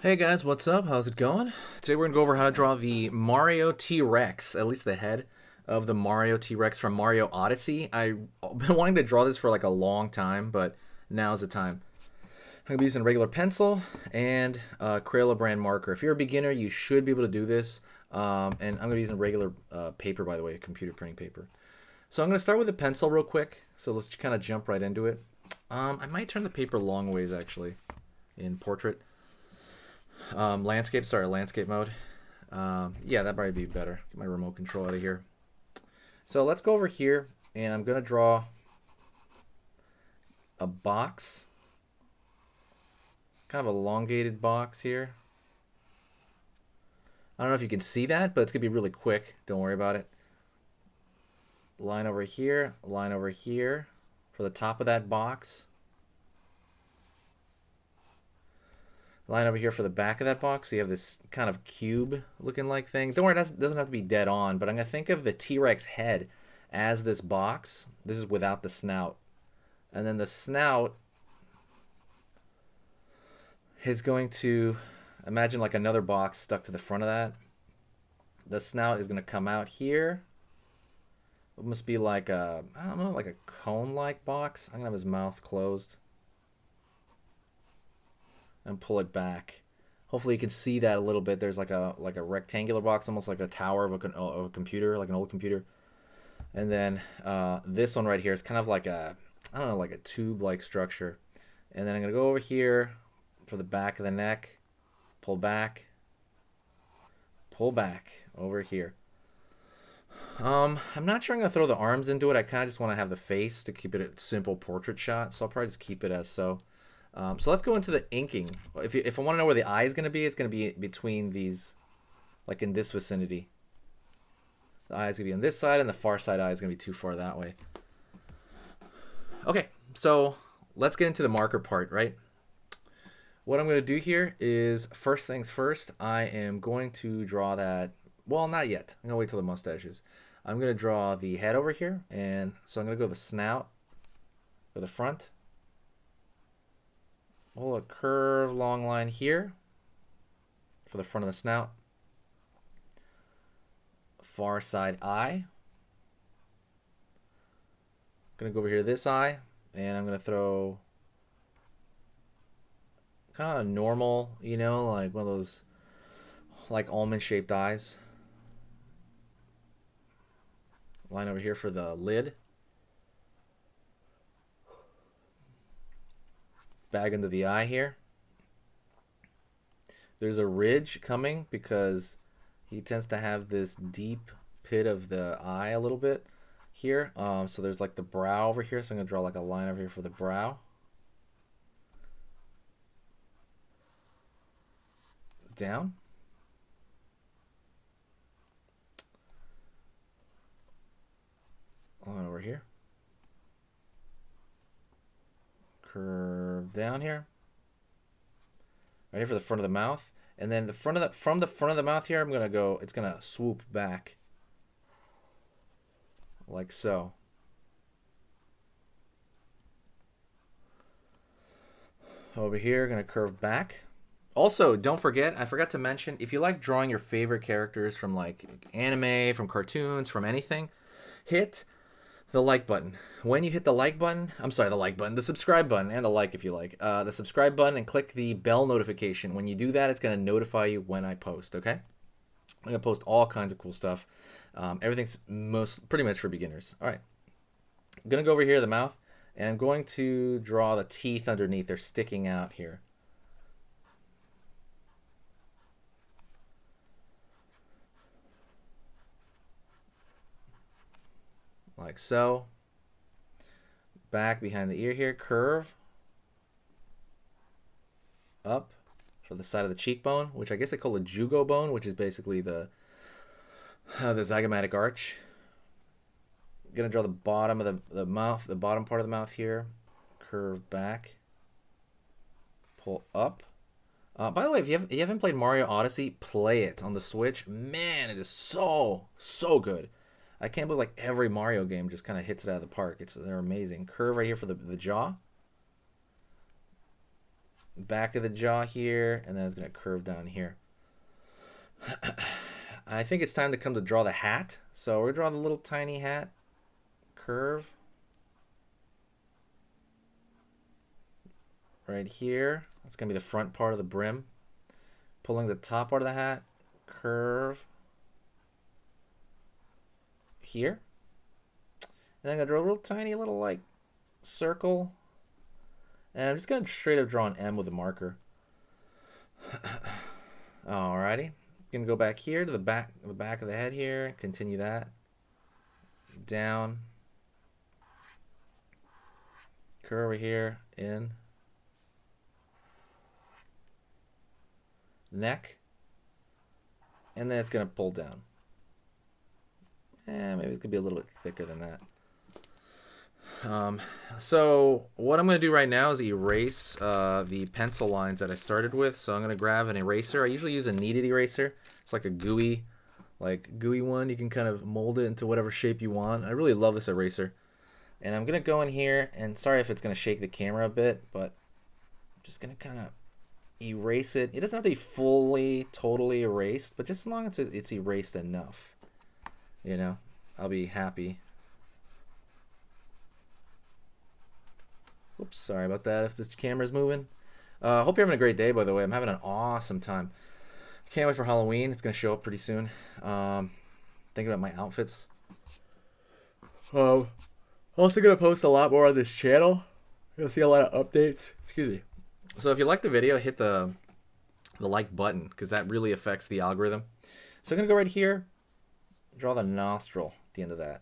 Hey guys, what's up? How's it going? Today we're gonna go over how to draw the Mario T-Rex, at least the head of the Mario T-Rex from Mario Odyssey. I've been wanting to draw this for like a long time, but now's the time. I'm gonna be using a regular pencil and Crayola brand marker. If you're a beginner, you should be able to do this. And I'm gonna be using regular paper, by the way, computer printing paper. So I'm gonna start with a pencil real quick. So let's kind of jump right into it. I might turn the paper long ways actually in portrait. Landscape mode. Yeah, that might be better. Get my remote control out of here. So let's go over here, and I'm gonna draw a box, kind of elongated box here. I don't know if you can see that, but it's gonna be really quick. Don't worry about it. Line over here for the top of that box. Line over here for the back of that box. So you have this kind of cube looking like thing. Don't worry, it doesn't have to be dead on, but I'm going to think of the T-Rex head as this box. This is without the snout. And then the snout is going to, imagine like another box stuck to the front of that. The snout is going to come out here. It must be like a, I don't know, like a cone-like box. I'm going to have his mouth closed and pull it back. Hopefully you can see that a little bit. There's like a rectangular box, almost like a tower of a computer, like an old computer. And then this one right here is kind of like a, I don't know, like a tube-like structure. And then I'm gonna go over here for the back of the neck, pull back over here. I'm not sure I'm gonna throw the arms into it. I kind of just want to have the face to keep it a simple portrait shot, so I'll probably just keep it as so. So let's go into the inking. If I want to know where the eye is going to be, it's going to be between these, like in this vicinity. The eye is going to be on this side, and the far side eye is going to be too far that way. Okay, so let's get into the marker part, right? What I'm going to do here is, first things first, I am going to draw that, well, not yet. I'm going to wait till the mustaches. I'm going to draw the head over here, and so I'm going to go the snout for the front. Pull a curved long line here for the front of the snout. Far side eye. Gonna go over here to this eye, and I'm gonna throw kind of normal, you know, like one of those like almond shaped eyes. Line over here for the lid. Bag under the eye here. There's a ridge coming because he tends to have this deep pit of the eye a little bit here. So there's like the brow over here. So I'm going to draw like a line over here for the brow. Down. Line over here. Curve down here, right here for the front of the mouth, and then from the front of the mouth here, I'm gonna go. It's gonna swoop back like so. Over here, gonna curve back. Also, don't forget, I forgot to mention, if you like drawing your favorite characters from like anime, from cartoons, from anything, hit the like button. When you hit the like button, the subscribe button, and the like if you like, the subscribe button, and click the bell notification. When you do that, it's going to notify you when I post, okay? I'm going to post all kinds of cool stuff. Everything's pretty much for beginners. All right. I'm going to go over here to the mouth, and I'm going to draw the teeth underneath. They're sticking out here. Like so. Back behind the ear here, curve up for the side of the cheekbone, which I guess they call a jugo bone, which is basically the zygomatic arch. I'm gonna draw the bottom of the mouth, the bottom part of the mouth here, curve back, pull up. By the way, if you haven't played Mario Odyssey, play it on the Switch. Man, it is so good. I can't believe like every Mario game just kind of hits it out of the park. They're amazing. Curve right here for the jaw. back of the jaw here, and then it's going to curve down here. I think it's time to come to draw the hat. So we're going to draw the little tiny hat. Curve. Right here. That's going to be the front part of the brim. Pulling the top part of the hat. Curve. Here. And I'm going to draw a real tiny little like circle. And I'm just going to straight up draw an M with a marker. Alrighty. Going to go back here to the back of the head here. Continue that. Down. Curve over here. In. Neck. And then it's going to pull down. Maybe it's going to be a little bit thicker than that. So what I'm going to do right now is erase the pencil lines that I started with. So I'm going to grab an eraser. I usually use a kneaded eraser. It's like a gooey one. You can kind of mold it into whatever shape you want. I really love this eraser. And I'm going to go in here, and sorry if it's going to shake the camera a bit, but I'm just going to kind of erase it. It doesn't have to be fully, totally erased, but just as long as it's erased enough, you know, I'll be happy. Oops, sorry about that if this camera's moving. Hope you're having a great day, by the way. I'm having an awesome time. Can't wait for Halloween. It's going to show up pretty soon. Thinking about my outfits. Also going to post a lot more on this channel. You'll see a lot of updates. Excuse me. So if you like the video, hit the like button, because that really affects the algorithm. So I'm going to go right here. Draw the nostril at the end of that.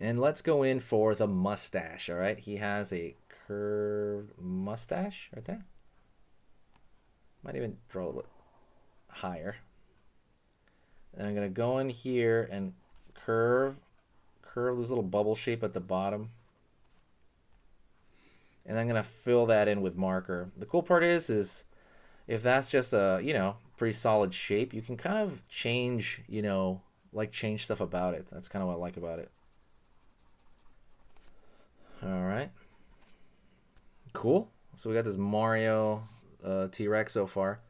And let's go in for the mustache, all right? He has a curved mustache right there. Might even draw a little bit higher. And I'm going to go in here and curve this little bubble shape at the bottom. And I'm going to fill that in with marker. The cool part is if that's just a, you know, pretty solid shape, you can kind of change, you know, like change stuff about it. That's kind of what I like about it. All right. Cool. So we got this Mario T-Rex so far.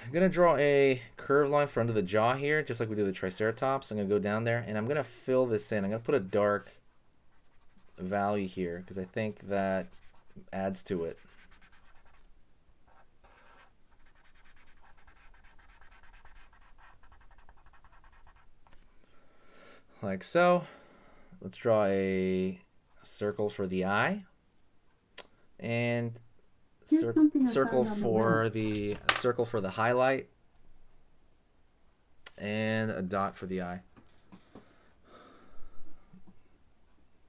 I'm going to draw a curved line for under the jaw here, just like we did the Triceratops. I'm going to go down there, and I'm going to fill this in. I'm going to put a dark value here, because I think that adds to it. Like so. Let's draw a circle for the eye, and circle for the highlight, and a dot for the eye.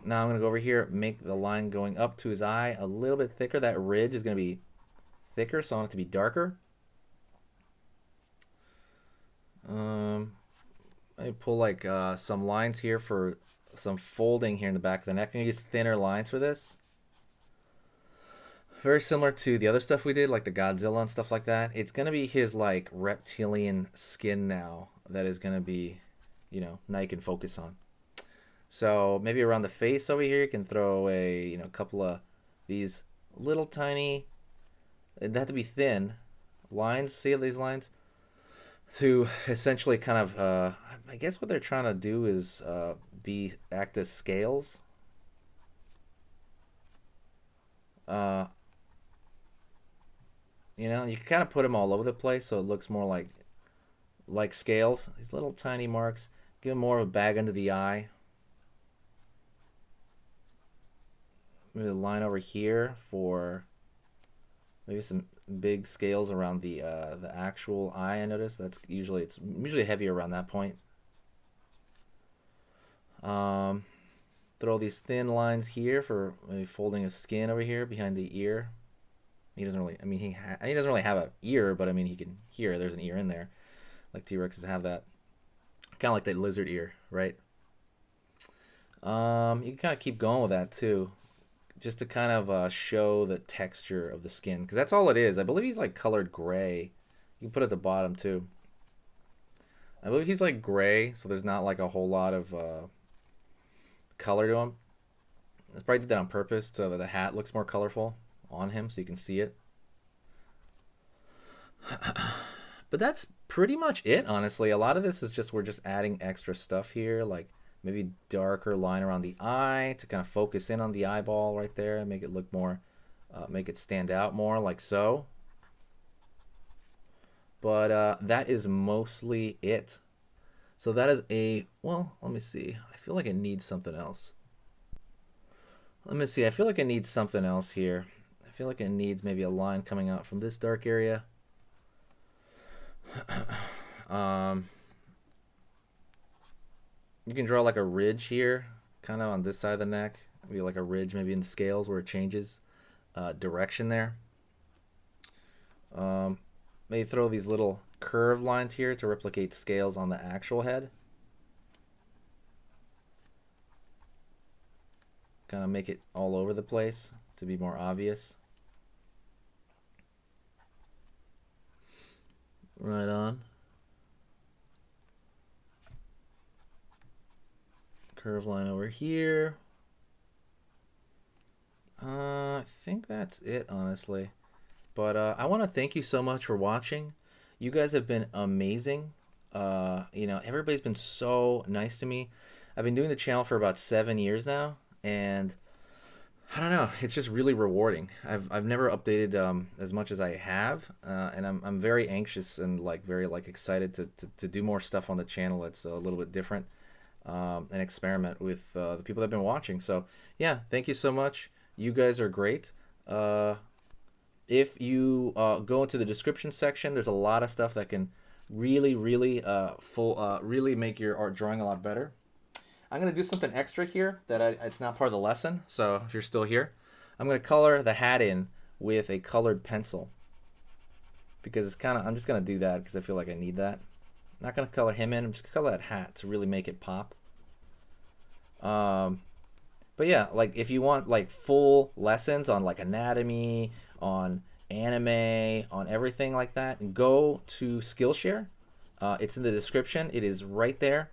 Now I'm going to go over here, make the line going up to his eye a little bit thicker. That ridge is going to be thicker, so I want it to be darker. I pull like some lines here for some folding here in the back of the neck. I'm going to use thinner lines for this. Very similar to the other stuff we did, like the Godzilla and stuff like that. It's going to be his like reptilian skin now that is going to be, you know, now you can focus on. So maybe around the face over here, you can throw a, you know, couple of these little tiny, they have to be thin lines. See these lines? To essentially kind of, I guess what they're trying to do is act as scales. You know, you can kind of put them all over the place so it looks more like scales. These little tiny marks. Give them more of a bag under the eye. Maybe a line over here for maybe some big scales around the actual eye. I noticed it's usually heavier around that point. Throw these thin lines here for maybe folding his skin over here behind the ear. He doesn't really, I mean, he doesn't really have an ear, but I mean, he can hear there's an ear in there. Like T-Rexes have that. Kind of like that lizard ear, right? You can kind of keep going with that too, just to kind of show the texture of the skin, because that's all it is. I believe he's like colored gray. You can put it at the bottom too. I believe he's like gray, so there's not like a whole lot of color to him. I probably did that on purpose so that the hat looks more colorful. on him so you can see it. But that's pretty much it, honestly. A lot of this is just we're just adding extra stuff here, like maybe darker line around the eye to kind of focus in on the eyeball right there and make it look more, make it stand out more, like so. But that is mostly it. So that is a, well, let me see. I feel like it needs something else. Let me see. I feel like it needs something else here. I feel like it needs maybe a line coming out from this dark area. You can draw like a ridge here, kind of on this side of the neck. Maybe like a ridge, maybe in the scales where it changes direction there. Maybe throw these little curved lines here to replicate scales on the actual head. Kind of make it all over the place to be more obvious. Right on. Curve line over here. I think that's it, honestly. But I want to thank you so much for watching. You guys have been amazing. You know, everybody's been so nice to me. I've been doing the channel for about 7 years now, and I don't know, it's just really rewarding. I've never updated as much as I have, and I'm very anxious and like very like excited to do more stuff on the channel that's a little bit different, and experiment with the people that have been watching. So yeah, thank you so much. You guys are great. If you go into the description section, there's a lot of stuff that can really really make your art drawing a lot better. I'm going to do something extra here that it's not part of the lesson, so if you're still here, I'm going to color the hat in with a colored pencil. Because it's kind of, I'm just going to do that because I feel like I need that. I'm not going to color him in, I'm just going to color that hat to really make it pop. But yeah, like if you want like full lessons on like anatomy, on anime, on everything like that, go to Skillshare. It's in the description. It is right there.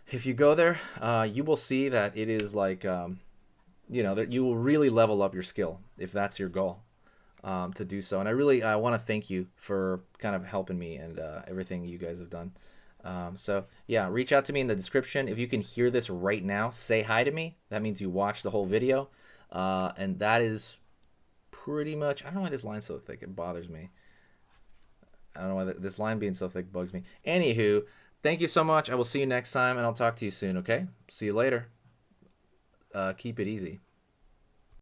If you go there, you will see that it is like, you know, that you will really level up your skill if that's your goal, to do so. And I want to thank you for kind of helping me and everything you guys have done. So yeah, reach out to me in the description. If you can hear this right now, say hi to me. That means you watched the whole video. And that is pretty much, I don't know why this line's so thick. It bothers me. I don't know why this line being so thick bugs me. Anywho, thank you so much. I will see you next time, and I'll talk to you soon, okay? See you later. Keep it easy.